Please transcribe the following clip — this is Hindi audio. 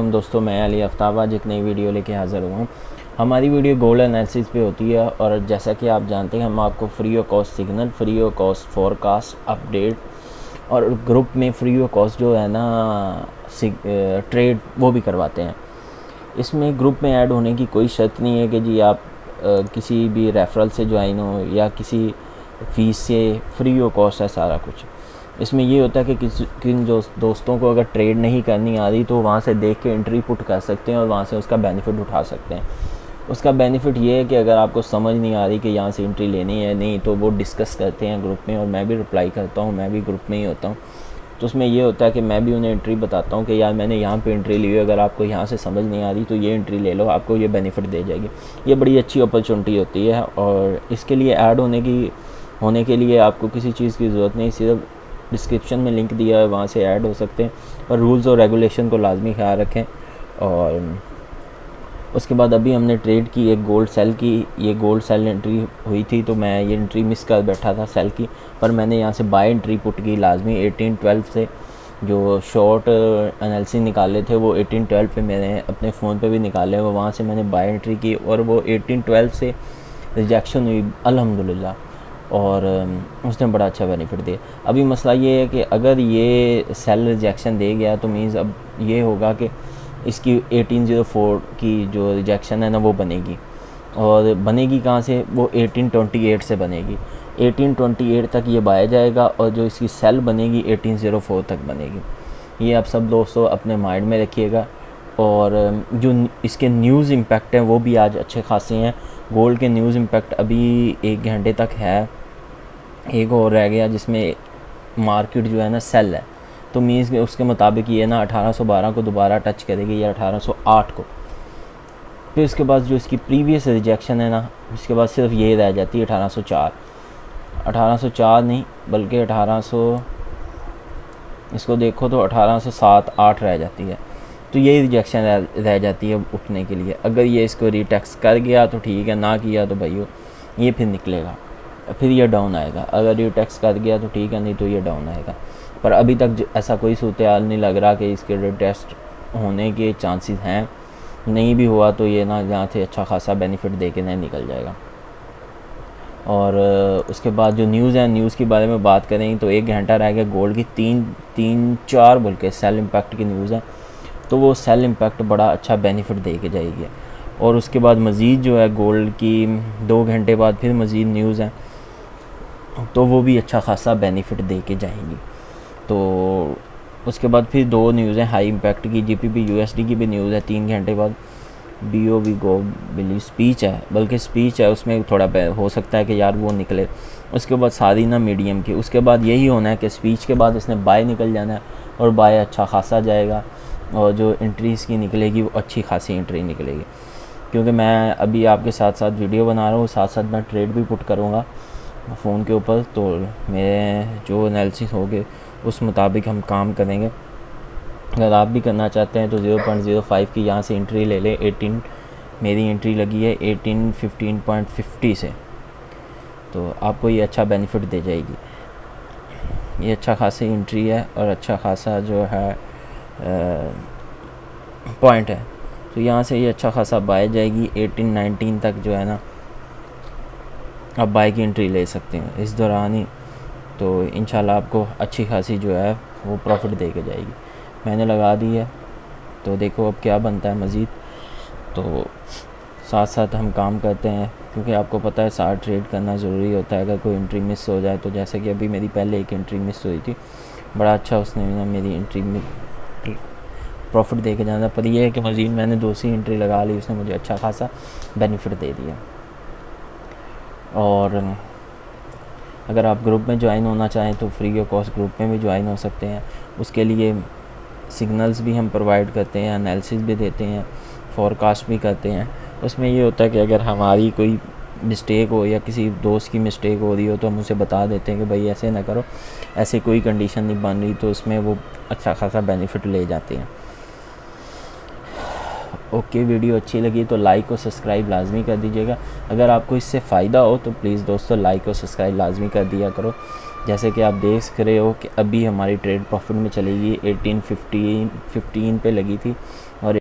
दोस्तों, मैं अली आफ्ताब आज एक नई वीडियो लेके हाज़िर हुआ हूँ। हमारी वीडियो गोल्ड एनालिसिस पे होती है और जैसा कि आप जानते हैं हम आपको free of cost signal, free of cost forecast, update और ग्रुप में फ्री ऑफ कॉस्ट जो है ना ट्रेड वो भी करवाते हैं। इसमें ग्रुप में ऐड होने की कोई शर्त नहीं है कि जी आप किसी भी रेफरल से ज्वाइन हो या किसी फ़ीस से, फ्री ऑफ कॉस्ट है सारा कुछ। इसमें ये होता है कि किन जो दोस्तों को अगर ट्रेड नहीं करनी आ रही तो वहाँ से देख के एंट्री पुट कर सकते हैं और वहाँ से उसका बेनिफिट उठा सकते हैं। उसका बेनिफिट ये है कि अगर आपको समझ नहीं आ रही कि यहाँ से एंट्री लेनी है नहीं, तो वो डिस्कस करते हैं ग्रुप में और मैं भी रिप्लाई करता हूँ, मैं भी ग्रुप में ही होता हूँ। तो उसमें ये होता है कि मैं भी उन्हें एंट्री बताता हूँ कि यार मैंने यहाँ पे एंट्री ली है, अगर आपको यहाँ से समझ नहीं आ रही तो ये एंट्री ले लो, आपको ये बेनिफिट दे जाएगी। ये बड़ी अच्छी अपॉर्चुनिटी होती है और इसके लिए ऐड होने के लिए आपको किसी चीज़ की ज़रूरत नहीं, सिर्फ डिस्क्रिप्शन में लिंक दिया है, वहाँ से ऐड हो सकते हैं। और रूल्स और रेगुलेशन को लाजमी ख्याल रखें। और उसके बाद अभी हमने ट्रेड की एक गोल्ड सेल की, ये गोल्ड सेल एंट्री हुई थी तो मैं ये एंट्री मिस कर बैठा था सेल की, पर मैंने यहाँ से बाय एंट्री पुट की लाजमी 18-12 से। जो शॉर्ट एनालिसिस निकाले थे वो 18-12 पे मैंने अपने फ़ोन पे भी निकाले, वो वहाँ से मैंने बाय एंट्री की और वो 18-12 से रिजेक्शन हुई अल्हम्दुलिल्लाह, और उसने बड़ा अच्छा बेनिफिट दिया। अभी मसला ये है कि अगर ये सेल रिजेक्शन दे गया तो मीन्स अब ये होगा कि इसकी 1804 की जो रिजेक्शन है ना वो बनेगी, और बनेगी कहाँ से, वो 1828 से बनेगी। 1828 तक ये बाया जाएगा और जो इसकी सेल बनेगी 1804 तक बनेगी। ये आप सब दोस्तों अपने माइंड में रखिएगा। और जो इसके न्यूज़ इम्पैक्ट हैं वो भी आज अच्छे खासे हैं। गोल्ड के न्यूज़ इम्पैक्ट अभी 1 घंटे तक है, एक और रह गया जिसमें मार्केट जो है ना सेल है, तो मीन्स उसके मुताबिक ये ना 1812 को दोबारा टच करेगी या 1808 को। फिर उसके बाद जो इसकी प्रीवियस रिजेक्शन है ना, इसके बाद सिर्फ ये रह जाती है 1804 नहीं बल्कि 1800, इसको देखो तो 1807-8 रह जाती है। तो यही रिजेक्शन रह जाती है उठने के लिए। अगर ये इसको रीटेक्स कर गया तो ठीक है, ना किया तो भाई ये फिर निकलेगा, फिर ये डाउन आएगा। अगर रीटेक्स कर गया तो ठीक है, नहीं तो ये डाउन आएगा। पर अभी तक ऐसा कोई सूरत हाल नहीं लग रहा कि इसके रीटेस्ट होने के चांसेस हैं। नहीं भी हुआ तो ये ना यहाँ से अच्छा खासा बेनिफिट दे के नहीं निकल जाएगा। और उसके बाद जो न्यूज़ है, न्यूज़ के बारे में बात करें तो 1 घंटा रह गया गोल्ड की, 3-4 बोल के सेल इम्पैक्ट की न्यूज़ है, तो वो सेल इम्पैक्ट बड़ा अच्छा बेनिफिट दे के जाएगी। और उसके बाद मज़ीद जो है गोल्ड की 2 घंटे बाद फिर मज़ीद न्यूज़ है, तो वो भी अच्छा खासा बेनिफिट दे के जाएंगी। तो उसके बाद फिर 2 न्यूज़ हैं हाई इम्पैक्ट की, GBP USD की भी न्यूज़ है 3 घंटे बाद। BOV गो बिलीव स्पीच है, बल्कि स्पीच है, उसमें थोड़ा हो सकता है कि यार वो निकले। उसके बाद सारी ना मीडियम की, उसके बाद यही होना है कि स्पीच के बाद इसने बाय निकल जाना है और बाय अच्छा खासा जाएगा और जो एंट्रीज़ की निकलेगी वो अच्छी खासी एंट्री निकलेगी। क्योंकि मैं अभी आपके साथ साथ वीडियो बना रहा हूँ, साथ साथ मैं ट्रेड भी पुट करूँगा फ़ोन के ऊपर, तो मेरे जो एनालिसिस होंगे उस मुताबिक हम काम करेंगे। अगर आप भी करना चाहते हैं तो 0.05 की यहाँ से एंट्री ले लें। 18 मेरी एंट्री लगी है 1815.50 से, तो आपको ये अच्छा बेनिफिट दे जाएगी। ये अच्छा खासी एंट्री है और अच्छा खासा जो है पॉइंट है, तो यहाँ से ये अच्छा खासा बाय जाएगी। 18-19 तक जो है ना आप बाय की एंट्री ले सकते हैं इस दौरान ही, तो इंशाल्लाह आपको अच्छी खासी जो है वो प्रॉफिट दे के जाएगी। मैंने लगा दी है, तो देखो अब क्या बनता है मज़ीद। तो साथ साथ हम काम करते हैं, क्योंकि आपको पता है साथ ट्रेड करना ज़रूरी होता है। अगर कोई एंट्री मिस हो जाए, तो जैसे कि अभी मेरी पहले एक एंट्री मिस हुई थी, बड़ा अच्छा उसने ना मेरी एंट्री में प्रॉफिट दे के जाना, पर यह है कि मज़ीद मैंने दूसरी एंट्री लगा ली, उसने मुझे अच्छा खासा बेनिफिट दे दिया। और अगर आप ग्रुप में ज्वाइन होना चाहें तो फ्री ऑफ कॉस्ट ग्रुप में भी ज्वाइन हो सकते हैं। उसके लिए सिग्नल्स भी हम प्रोवाइड करते हैं, एनालिसिस भी देते हैं, फोरकास्ट भी करते हैं। उसमें ये होता है कि अगर हमारी कोई मिस्टेक हो या किसी दोस्त की मिस्टेक हो रही हो तो हम उसे बता देते हैं कि भाई ऐसे ना करो, ऐसे कोई कंडीशन नहीं बन रही, तो उसमें वो अच्छा खासा बेनिफिट ले जाते हैं। ओके, वीडियो अच्छी लगी तो लाइक और सब्सक्राइब लाजमी कर दीजिएगा। अगर आपको इससे फ़ायदा हो तो प्लीज़ दोस्तों लाइक और सब्सक्राइब लाजमी कर दिया करो। जैसे कि आप देख रहे हो कि अभी हमारी ट्रेड प्रॉफिट में चलेगी 1815 पे लगी थी और